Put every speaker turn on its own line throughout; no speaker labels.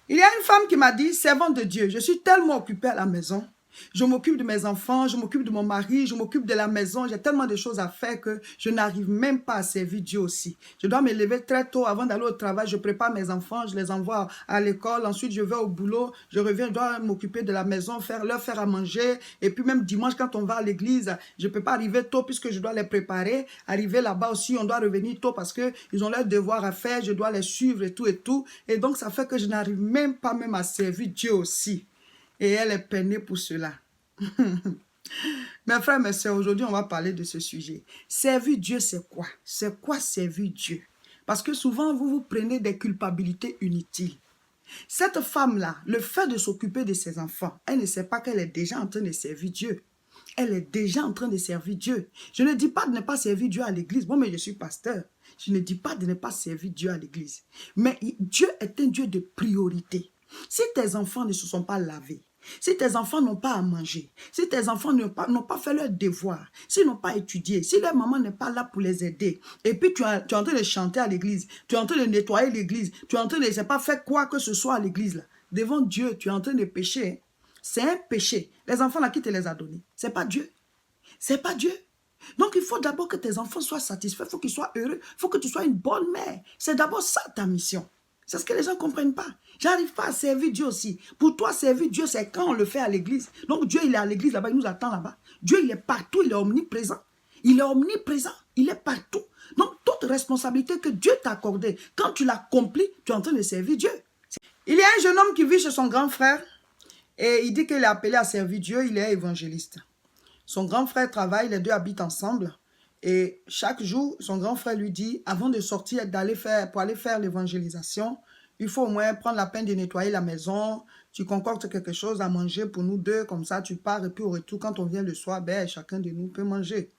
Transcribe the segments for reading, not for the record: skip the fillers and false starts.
Il y a une femme qui m'a dit, servante de Dieu, je suis tellement occupée à la maison. Je m'occupe de mes enfants, je m'occupe de mon mari, je m'occupe de la maison. J'ai tellement de choses à faire que je n'arrive même pas à servir Dieu aussi. Je dois me lever très tôt avant d'aller au travail. Je prépare mes enfants, je les envoie à l'école. Ensuite, je vais au boulot. Je reviens, je dois m'occuper de la maison, leur faire à manger. Et puis même dimanche, quand on va à l'église, je ne peux pas arriver tôt puisque je dois les préparer. Arriver là-bas aussi, on doit revenir tôt parce qu'ils ont leurs devoirs à faire. Je dois les suivre et tout et tout. Et donc, ça fait que je n'arrive même pas même à servir Dieu aussi. Et elle est peinée pour cela. Mes frères, mes soeurs, aujourd'hui, on va parler de ce sujet. Servir Dieu, c'est quoi? C'est quoi servir Dieu? Parce que souvent, vous vous prenez des culpabilités inutiles. Cette femme-là, le fait de s'occuper de ses enfants, elle ne sait pas qu'elle est déjà en train de servir Dieu. Elle est déjà en train de servir Dieu. Je ne dis pas de ne pas servir Dieu à l'église. Bon, mais je suis pasteur. Je ne dis pas de ne pas servir Dieu à l'église. Mais Dieu est un Dieu de priorité. Si tes enfants ne se sont pas lavés, si tes enfants n'ont pas à manger, si tes enfants n'ont pas fait leurs devoirs, s'ils n'ont pas étudié, si leur maman n'est pas là pour les aider, et puis tu es en train de chanter à l'église, tu es en train de nettoyer l'église, tu es en train de ne pas faire quoi que ce soit à l'église, là, devant Dieu, tu es en train de pécher. C'est un péché. Les enfants là qui te les a donnés, c'est pas Dieu. C'est pas Dieu. Donc il faut d'abord que tes enfants soient satisfaits, il faut qu'ils soient heureux, il faut que tu sois une bonne mère. C'est d'abord ça ta mission. C'est ce que les gens ne comprennent pas. J'arrive pas à servir Dieu aussi. Pour toi, servir Dieu, c'est quand on le fait à l'église. Donc Dieu, il est à l'église là-bas, il nous attend là-bas. Dieu, il est partout, il est omniprésent. Il est omniprésent, il est partout. Donc toute responsabilité que Dieu t'a accordée, quand tu l'accomplis, tu es en train de servir Dieu. Il y a un jeune homme qui vit chez son grand frère et il dit qu'il est appelé à servir Dieu, il est évangéliste. Son grand frère travaille, les deux habitent ensemble. Et chaque jour, son grand frère lui dit, avant de sortir, pour aller faire l'évangélisation, il faut au moins prendre la peine de nettoyer la maison. Tu concoctes quelque chose à manger pour nous deux, comme ça tu pars. Et puis au retour, quand on vient le soir, ben, chacun de nous peut manger.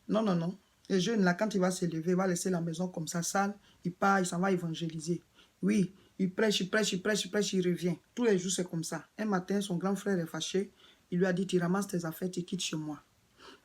Non, non, non. Le jeune, là, quand il va se lever, il va laisser la maison comme ça sale. Il part, il s'en va évangéliser. Oui, il prêche, il prêche, il prêche, il prêche, il revient. Tous les jours, c'est comme ça. Un matin, son grand frère est fâché. Il lui a dit, tu ramasses tes affaires, tu quittes chez moi.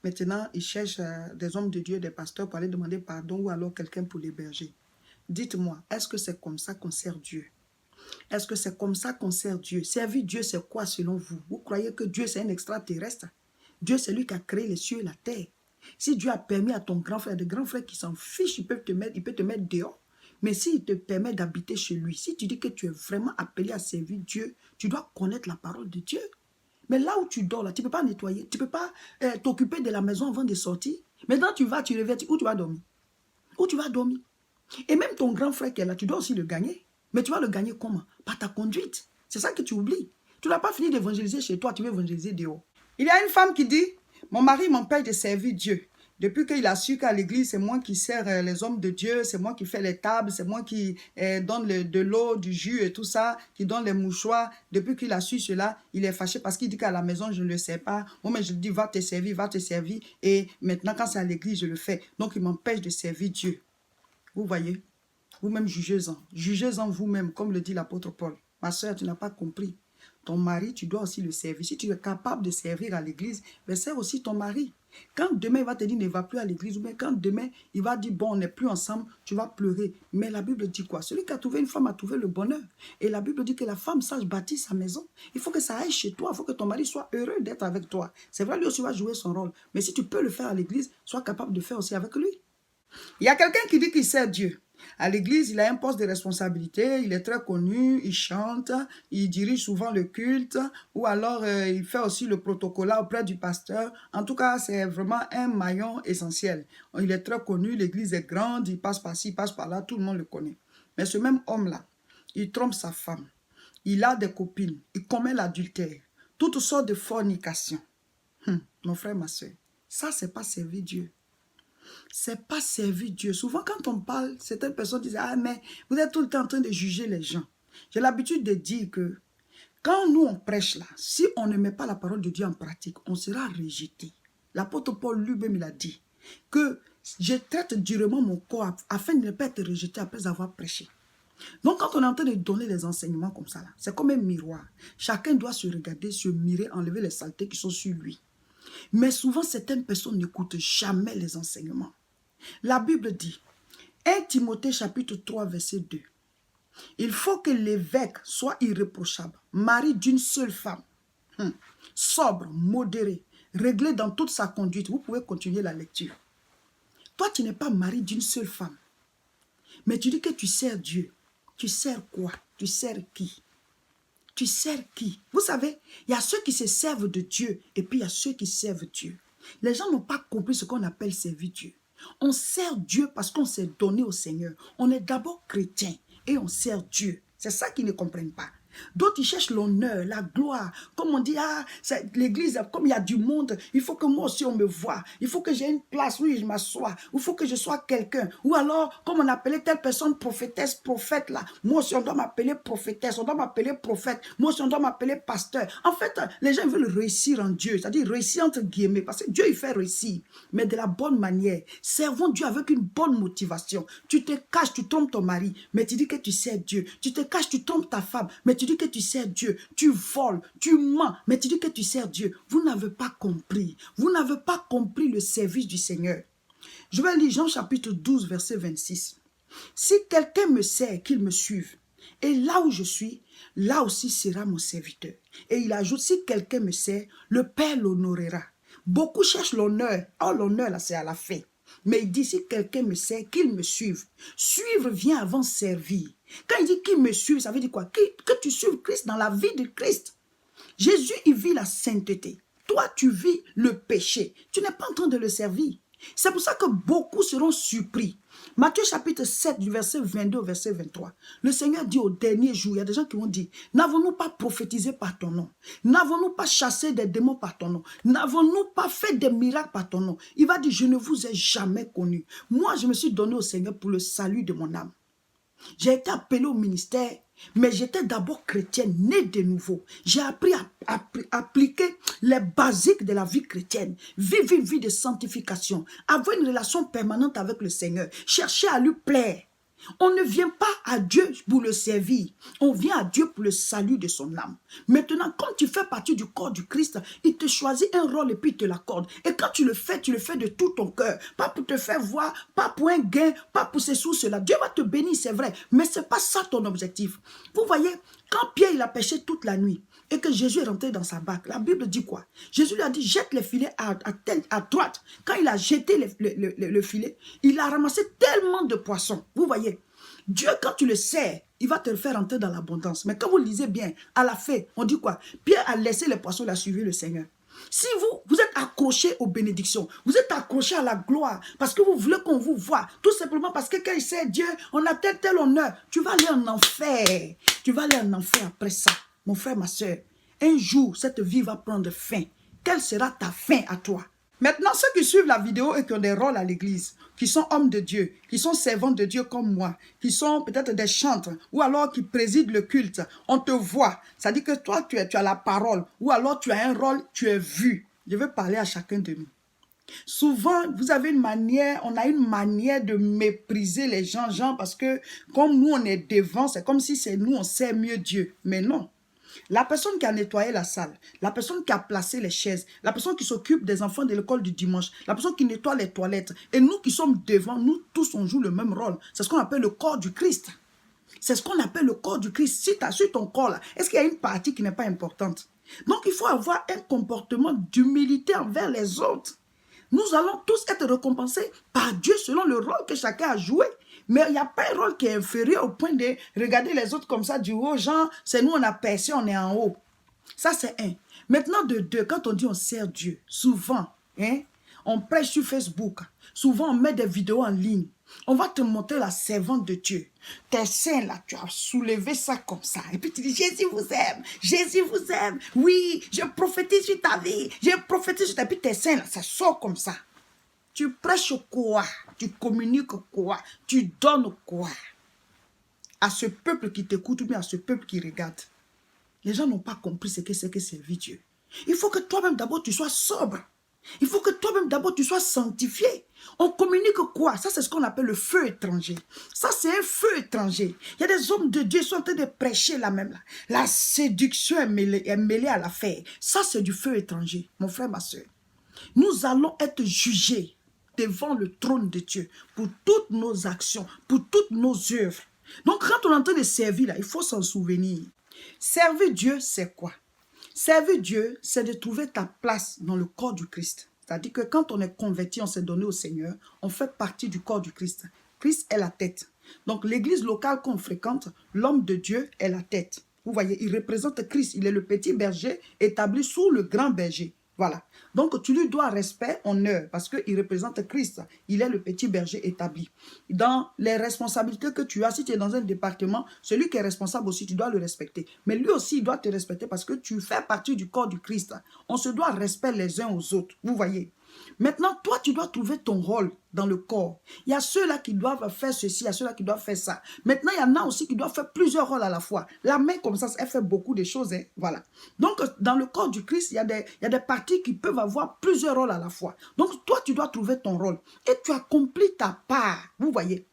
Maintenant, il cherche des hommes de Dieu, des pasteurs pour aller demander pardon ou alors quelqu'un pour l'héberger. Dites-moi, est-ce que c'est comme ça qu'on sert Dieu? Est-ce que c'est comme ça qu'on sert Dieu? Servir Dieu, c'est quoi selon vous? Vous croyez que Dieu, c'est un extraterrestre? Dieu, c'est lui qui a créé les cieux et la terre. Si Dieu a permis à ton grand frère, des grands frères qui s'en fichent, il peut te mettre dehors. Mais s'il te permet d'habiter chez lui, si tu dis que tu es vraiment appelé à servir Dieu, tu dois connaître la parole de Dieu. Mais là où tu dors, là, tu ne peux pas nettoyer, tu ne peux pas t'occuper de la maison avant de sortir. Maintenant, tu vas, tu reviens, où tu vas dormir? Où tu vas dormir? Et même ton grand frère qui est là, tu dois aussi le gagner. Mais tu vas le gagner comment? Par ta conduite. C'est ça que tu oublies. Tu n'as pas fini d'évangéliser chez toi, tu veux évangéliser dehors. Il y a une femme qui dit, mon mari m'empêche de servir Dieu. Depuis qu'il a su qu'à l'église, c'est moi qui sers les hommes de Dieu, c'est moi qui fais les tables, c'est moi qui donne de l'eau, du jus et tout ça, qui donne les mouchoirs. Depuis qu'il a su cela, il est fâché parce qu'il dit qu'à la maison, je ne le sais pas. Moi, mais je lui dis, va te servir, va te servir. Et maintenant, quand c'est à l'église, je le fais. Donc, il m'empêche de servir Dieu. Vous voyez? Vous-même, jugez-en. Jugez-en vous-même, comme le dit l'apôtre Paul. Ma soeur, tu n'as pas compris. Ton mari, tu dois aussi le servir. Si tu es capable de servir à l'église, ben sers aussi ton mari. Quand demain, il va te dire, ne va plus à l'église, ou bien quand demain, il va dire, bon, on n'est plus ensemble, tu vas pleurer. Mais la Bible dit quoi? Celui qui a trouvé une femme a trouvé le bonheur. Et la Bible dit que la femme sache bâtir sa maison. Il faut que ça aille chez toi. Il faut que ton mari soit heureux d'être avec toi. C'est vrai, lui aussi va jouer son rôle. Mais si tu peux le faire à l'église, sois capable de faire aussi avec lui. Il y a quelqu'un qui dit qu'il sert Dieu. À l'église, il a un poste de responsabilité, il est très connu, il chante, il dirige souvent le culte, ou alors il fait aussi le protocolat auprès du pasteur. En tout cas, c'est vraiment un maillon essentiel. Il est très connu, l'église est grande, il passe par-ci, il passe par-là, tout le monde le connaît. Mais ce même homme-là, il trompe sa femme, il a des copines, il commet l'adultère, toutes sortes de fornications. Mon frère, ma soeur, ça, c'est pas servir Dieu. C'est pas servir Dieu. Souvent, quand on parle, certaines personnes disent, ah, mais vous êtes tout le temps en train de juger les gens. J'ai l'habitude de dire que quand nous, on prêche là, si on ne met pas la parole de Dieu en pratique, on sera rejeté. L'apôtre Paul lui-même, il a dit que je traite durement mon corps afin de ne pas être rejeté après avoir prêché. Donc, quand on est en train de donner les enseignements comme ça, c'est comme un miroir. Chacun doit se regarder, se mirer, enlever les saletés qui sont sur lui. Mais souvent, certaines personnes n'écoutent jamais les enseignements. La Bible dit, 1 Timothée chapitre 3, verset 2. Il faut que l'évêque soit irréprochable, mari d'une seule femme, sobre, modéré, réglé dans toute sa conduite. Vous pouvez continuer la lecture. Toi, tu n'es pas mari d'une seule femme. Mais tu dis que tu sers Dieu. Tu sers quoi? Tu sers qui? Tu sers qui? Vous savez, il y a ceux qui se servent de Dieu et puis il y a ceux qui servent Dieu. Les gens n'ont pas compris ce qu'on appelle servir Dieu. On sert Dieu parce qu'on s'est donné au Seigneur. On est d'abord chrétien et on sert Dieu. C'est ça qu'ils ne comprennent pas. D'autres, ils cherchent l'honneur, la gloire. Comme on dit, ah, l'église, comme il y a du monde, il faut que moi aussi on me voie. Il faut que j'ai une place où je m'assois. Il faut que je sois quelqu'un. Ou alors, comme on appelait telle personne prophétesse, prophète là. Moi aussi, on doit m'appeler prophétesse, on doit m'appeler prophète. Moi aussi, on doit m'appeler pasteur. En fait, les gens veulent réussir en Dieu. C'est-à-dire réussir entre guillemets. Parce que Dieu, il fait réussir. Mais de la bonne manière. Servons Dieu avec une bonne motivation. Tu te caches, tu trompes ton mari, mais tu dis que tu sers Dieu. Tu te caches, tu trompes ta femme, mais tu dis que tu sers Dieu. Tu voles, tu mens, mais tu dis que tu sers Dieu. Vous n'avez pas compris. Vous n'avez pas compris le service du Seigneur. Je vais lire Jean chapitre 12, verset 26. Si quelqu'un me sert, qu'il me suive. Et là où je suis, là aussi sera mon serviteur. Et il ajoute, si quelqu'un me sert, le Père l'honorera. Beaucoup cherchent l'honneur. Oh, l'honneur, là, c'est à la fin. Mais il dit, si quelqu'un me sert, qu'il me suive. Suivre vient avant servir. Quand il dit qu'il me suive, ça veut dire quoi? Que tu suives Christ dans la vie de Christ. Jésus, il vit la sainteté. Toi, tu vis le péché. Tu n'es pas en train de le servir. C'est pour ça que beaucoup seront surpris. Matthieu chapitre 7, du verset 22 au verset 23. Le Seigneur dit au dernier jour, il y a des gens qui vont dire, n'avons-nous pas prophétisé par ton nom? N'avons-nous pas chassé des démons par ton nom? N'avons-nous pas fait des miracles par ton nom? Il va dire, je ne vous ai jamais connu. Moi, je me suis donné au Seigneur pour le salut de mon âme. J'ai été appelé au ministère, mais j'étais d'abord chrétienne, née de nouveau. J'ai appris à appliquer les basiques de la vie chrétienne. Vivre une vie de sanctification. Avoir une relation permanente avec le Seigneur. Chercher à lui plaire. On ne vient pas à Dieu pour le servir. On vient à Dieu pour le salut de son âme. Maintenant, quand tu fais partie du corps du Christ, il te choisit un rôle et puis il te l'accorde. Et quand tu le fais de tout ton cœur. Pas pour te faire voir, pas pour un gain, pas pour ceci ou cela. Dieu va te bénir, c'est vrai. Mais ce n'est pas ça ton objectif. Vous voyez, quand Pierre il a pêché toute la nuit et que Jésus est rentré dans sa barque, la Bible dit quoi? Jésus lui a dit, jette les filets à droite. Quand il a jeté le filet, il a ramassé tellement de poissons. Vous voyez, Dieu, quand tu le sers, il va te faire entrer dans l'abondance. Mais quand vous lisez bien, à la fin, on dit quoi? Pierre a laissé les poissons, il a suivi le Seigneur. Si vous êtes accroché aux bénédictions, vous êtes accroché à la gloire, parce que vous voulez qu'on vous voie, tout simplement parce que quand il sert Dieu, on a tel honneur, tu vas aller en enfer. Tu vas aller en enfer après ça. Mon frère, ma soeur, un jour, cette vie va prendre fin. Quelle sera ta fin à toi? Maintenant, ceux qui suivent la vidéo et qui ont des rôles à l'église, qui sont hommes de Dieu, qui sont servants de Dieu comme moi, qui sont peut-être des chantres, ou alors qui président le culte, on te voit. Ça dit que toi, tu as la parole, ou alors tu as un rôle, tu es vu. Je veux parler à chacun de nous. Souvent, vous avez une manière, on a une manière de mépriser les gens, parce que comme nous, on est devant, c'est comme si c'est nous, on sait mieux Dieu. Mais non. La personne qui a nettoyé la salle, la personne qui a placé les chaises, la personne qui s'occupe des enfants de l'école du dimanche, la personne qui nettoie les toilettes, et nous qui sommes devant, nous tous, on joue le même rôle. C'est ce qu'on appelle le corps du Christ. C'est ce qu'on appelle le corps du Christ. Si tu as sur ton corps là, est-ce qu'il y a une partie qui n'est pas importante? Donc, il faut avoir un comportement d'humilité envers les autres. Nous allons tous être récompensés par Dieu selon le rôle que chacun a joué. Mais il n'y a pas un rôle qui est inférieur au point de regarder les autres comme ça du haut. Genre, c'est nous, on a percé, on est en haut. Ça, c'est un. Maintenant, de deux, quand on dit on sert Dieu, souvent, on prêche sur Facebook. Souvent, on met des vidéos en ligne. On va te montrer la servante de Dieu. Tes seins là, tu as soulevé ça comme ça. Et puis tu dis, Jésus vous aime. Jésus vous aime. Oui, je prophétise sur ta vie. Je prophétise sur ta vie. Puis tes seins là, ça sort comme ça. Tu prêches quoi? Tu communiques quoi? Tu donnes quoi? À ce peuple qui t'écoute ou bien à ce peuple qui regarde. Les gens n'ont pas compris ce que c'est que servir Dieu. Il faut que toi-même d'abord tu sois sobre. Il faut que toi-même d'abord tu sois sanctifié. On communique quoi? Ça c'est ce qu'on appelle le feu étranger. Ça c'est un feu étranger. Il y a des hommes de Dieu qui sont en train de prêcher là même là. La séduction est mêlée à l'affaire. Ça c'est du feu étranger. Mon frère, ma soeur. Nous allons être jugés devant le trône de Dieu pour toutes nos actions, pour toutes nos œuvres. Donc, quand on est en train de servir, là, il faut s'en souvenir. Servir Dieu, c'est quoi? Servir Dieu, c'est de trouver ta place dans le corps du Christ. C'est-à-dire que quand on est converti, on s'est donné au Seigneur, on fait partie du corps du Christ. Christ est la tête. Donc, l'église locale qu'on fréquente, l'homme de Dieu est la tête. Vous voyez, il représente Christ. Il est le petit berger établi sous le grand berger. Voilà. Donc, tu lui dois respect, honneur, parce qu'il représente Christ. Il est le petit berger établi. Dans les responsabilités que tu as, si tu es dans un département, celui qui est responsable aussi, tu dois le respecter. Mais lui aussi, il doit te respecter parce que tu fais partie du corps du Christ. On se doit respect les uns aux autres. Vous voyez. Maintenant, toi, tu dois trouver ton rôle dans le corps. Il y a ceux-là qui doivent faire ceci, il y a ceux-là qui doivent faire ça. Maintenant, il y en a aussi qui doivent faire plusieurs rôles à la fois. La main, comme ça, elle fait beaucoup de choses. Hein? Voilà. Donc, dans le corps du Christ, il y a des parties qui peuvent avoir plusieurs rôles à la fois. Donc, toi, tu dois trouver ton rôle. Et tu accomplis ta part. Vous voyez.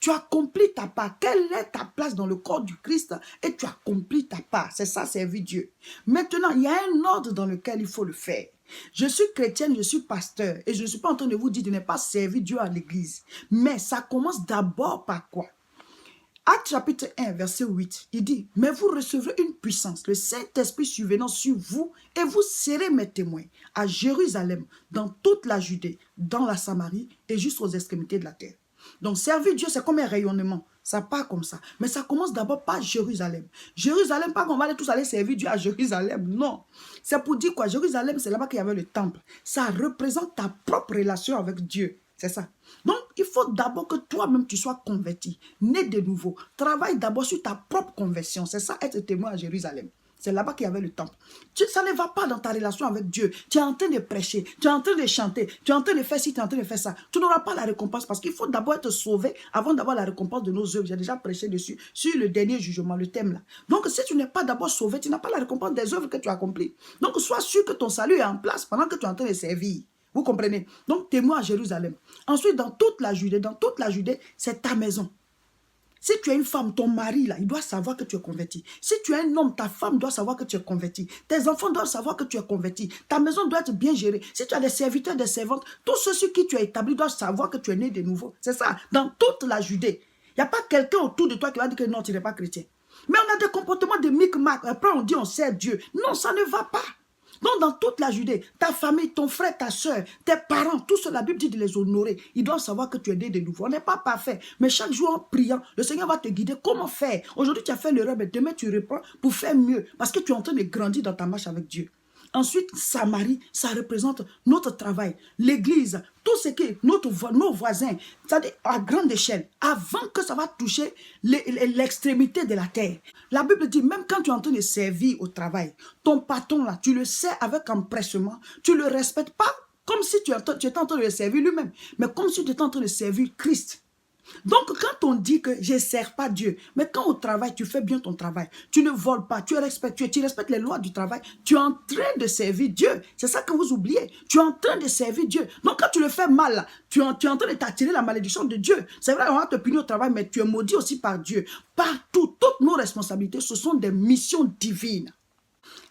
Tu accomplis ta part. Quelle est ta place dans le corps du Christ? Et tu accomplis ta part. C'est ça, servir Dieu. Maintenant, il y a un ordre dans lequel il faut le faire. Je suis chrétienne, je suis pasteur et je ne suis pas en train de vous dire de ne pas servir Dieu à l'église. Mais ça commence d'abord par quoi? Actes chapitre 1, verset 8, il dit, « Mais vous recevrez une puissance, le Saint-Esprit survenant sur vous, et vous serez mes témoins à Jérusalem, dans toute la Judée, dans la Samarie et jusqu'aux extrémités de la terre. » Donc, servir Dieu, c'est comme un rayonnement. Ça part comme ça. Mais ça commence d'abord par Jérusalem. Jérusalem, pas qu'on va tous aller servir Dieu à Jérusalem. Non. C'est pour dire quoi? Jérusalem, c'est là-bas qu'il y avait le temple. Ça représente ta propre relation avec Dieu. C'est ça. Donc, il faut d'abord que toi-même, tu sois converti, né de nouveau. Travaille d'abord sur ta propre conversion. C'est ça, être témoin à Jérusalem. C'est là-bas qu'il y avait le temple. Ça ne va pas dans ta relation avec Dieu. Tu es en train de prêcher, tu es en train de chanter, tu es en train de faire ci, tu es en train de faire ça. Tu n'auras pas la récompense parce qu'il faut d'abord être sauvé avant d'avoir la récompense de nos œuvres. J'ai déjà prêché dessus, sur le dernier jugement, le thème là. Donc, si tu n'es pas d'abord sauvé, tu n'as pas la récompense des œuvres que tu as accomplies. Donc, sois sûr que ton salut est en place pendant que tu es en train de servir. Vous comprenez? Donc, témoin à Jérusalem. Ensuite, dans toute la Judée, c'est ta maison. Si tu es une femme, ton mari, là, il doit savoir que tu es converti. Si tu es un homme, ta femme doit savoir que tu es converti. Tes enfants doivent savoir que tu es converti. Ta maison doit être bien gérée. Si tu as des serviteurs, des servantes, tous ceux sur qui tu es établi doivent savoir que tu es né de nouveau. C'est ça, dans toute la Judée. Il n'y a pas quelqu'un autour de toi qui va dire que non, tu n'es pas chrétien. Mais on a des comportements de micmac. Après, on dit on sert Dieu. Non, ça ne va pas. Donc, dans toute la Judée, ta famille, ton frère, ta soeur, tes parents, tout cela, la Bible dit de les honorer. Ils doivent savoir que tu es né de nouveau. On n'est pas parfait. Mais chaque jour, en priant, le Seigneur va te guider. Comment faire? Aujourd'hui, tu as fait l'erreur, mais demain, tu reprends pour faire mieux. Parce que tu es en train de grandir dans ta marche avec Dieu. Ensuite, Samarie, ça représente notre travail, l'église, tout ce qui est nos voisins, c'est-à-dire à grande échelle, avant que ça va toucher l'extrémité de la terre. La Bible dit, même quand tu es en train de servir au travail, ton patron là, tu le sers avec empressement, tu ne le respectes pas comme si tu étais en train de le servir lui-même, mais comme si tu étais en train de servir Christ. Donc, quand on dit que je ne sers pas Dieu, mais quand au travail, tu fais bien ton travail, tu ne voles pas, tu respectes les lois du travail, tu es en train de servir Dieu. C'est ça que vous oubliez. Tu es en train de servir Dieu. Donc, quand tu le fais mal, tu es en train de t'attirer la malédiction de Dieu. C'est vrai, on va te punir au travail, mais tu es maudit aussi par Dieu. Partout, toutes nos responsabilités, ce sont des missions divines.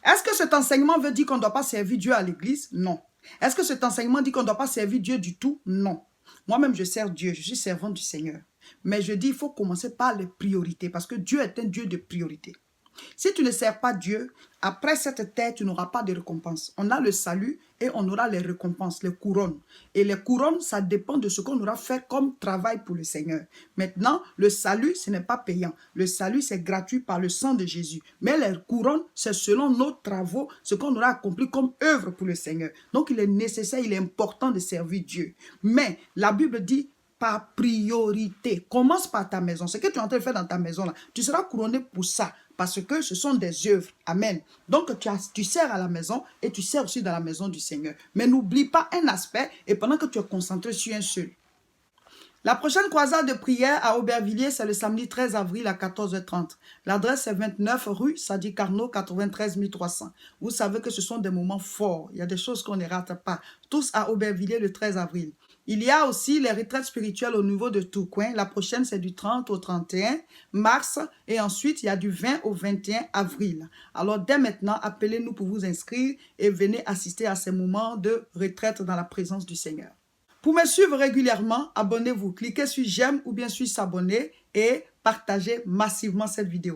Est-ce que cet enseignement veut dire qu'on ne doit pas servir Dieu à l'église? Non. Est-ce que cet enseignement dit qu'on ne doit pas servir Dieu du tout? Non. Moi-même, je sers Dieu, je suis servant du Seigneur. Mais je dis, il faut commencer par les priorités, parce que Dieu est un Dieu de priorité. Si tu ne sers pas Dieu, après cette terre, tu n'auras pas de récompense. On a le salut et on aura les récompenses, les couronnes. Et les couronnes, ça dépend de ce qu'on aura fait comme travail pour le Seigneur. Maintenant, le salut, ce n'est pas payant. Le salut, c'est gratuit par le sang de Jésus. Mais les couronnes, c'est selon nos travaux, ce qu'on aura accompli comme œuvre pour le Seigneur. Donc, il est nécessaire, il est important de servir Dieu. Mais la Bible dit, par priorité. Commence par ta maison. Ce que tu es en train de faire dans ta maison, là, tu seras couronné pour ça. Parce que ce sont des œuvres. Amen. Donc, tu sers à la maison et tu sers aussi dans la maison du Seigneur. Mais n'oublie pas un aspect et pendant que tu es concentré sur un seul. La prochaine croisade de prière à Aubervilliers, c'est le samedi 13 avril à 14h30. L'adresse est 29 rue Sadi Carnot, 93 300. Vous savez que ce sont des moments forts. Il y a des choses qu'on ne rate pas. Tous à Aubervilliers le 13 avril. Il y a aussi les retraites spirituelles au niveau de Tourcoing. La prochaine, c'est du 30 au 31 mars. Et ensuite, il y a du 20 au 21 avril. Alors, dès maintenant, appelez-nous pour vous inscrire et venez assister à ces moments de retraite dans la présence du Seigneur. Pour me suivre régulièrement, abonnez-vous. Cliquez sur j'aime ou bien sur s'abonner et partagez massivement cette vidéo.